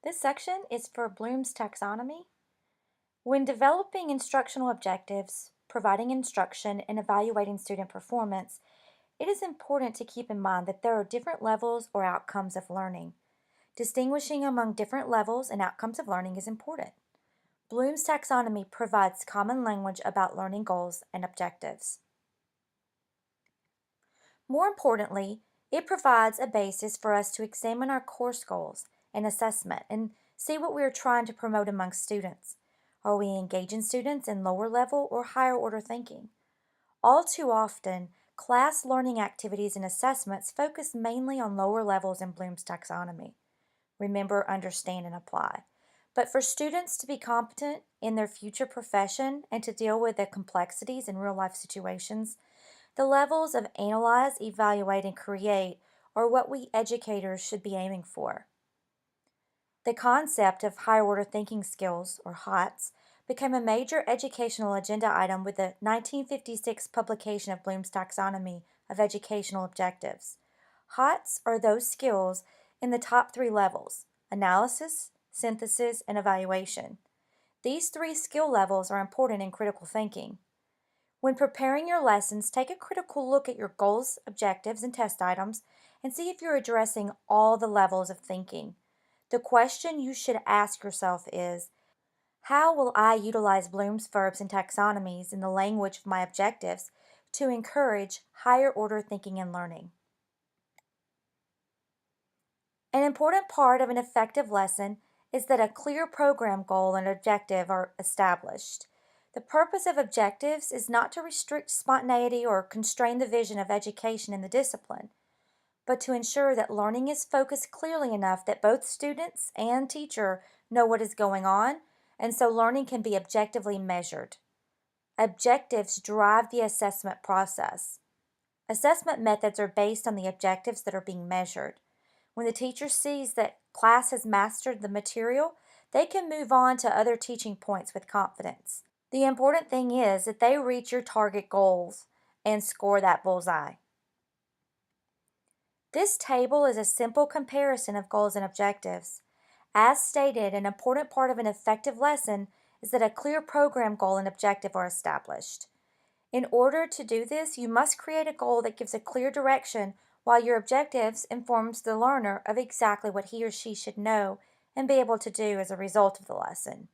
This section is for Bloom's taxonomy. When developing instructional objectives, providing instruction, and evaluating student performance, it is important to keep in mind that there are different levels or outcomes of learning. Distinguishing among different levels and outcomes of learning is important. Bloom's taxonomy provides common language about learning goals and objectives. More importantly, it provides a basis for us to examine our course goals and assessment and see what we are trying to promote among students. Are we engaging students in lower level or higher order thinking? All too often, class learning activities and assessments focus mainly on lower levels in Bloom's taxonomy. Remember, understand, and apply. But for students to be competent in their future profession and to deal with the complexities in real life situations, the levels of analyze, evaluate, and create are what we educators should be aiming for. The concept of higher order thinking skills, or HOTS, became a major educational agenda item with the 1956 publication of Bloom's Taxonomy of Educational Objectives. HOTS are those skills in the top three levels: analysis, synthesis, and evaluation. These three skill levels are important in critical thinking. When preparing your lessons, take a critical look at your goals, objectives, and test items and see if you're addressing all the levels of thinking. The question you should ask yourself is, how will I utilize Bloom's verbs and taxonomies in the language of my objectives to encourage higher order thinking and learning? An important part of an effective lesson is that a clear program goal and objective are established. The purpose of objectives is not to restrict spontaneity or constrain the vision of education in the discipline, but to ensure that learning is focused clearly enough that both students and teacher know what is going on, and so learning can be objectively measured. Objectives drive the assessment process. Assessment methods are based on the objectives that are being measured. When the teacher sees that class has mastered the material, they can move on to other teaching points with confidence. The important thing is that they reach your target goals and score that bullseye. This table is a simple comparison of goals and objectives. As stated, an important part of an effective lesson is that a clear program goal and objective are established. In order to do this, you must create a goal that gives a clear direction while your objectives informs the learner of exactly what he or she should know and be able to do as a result of the lesson.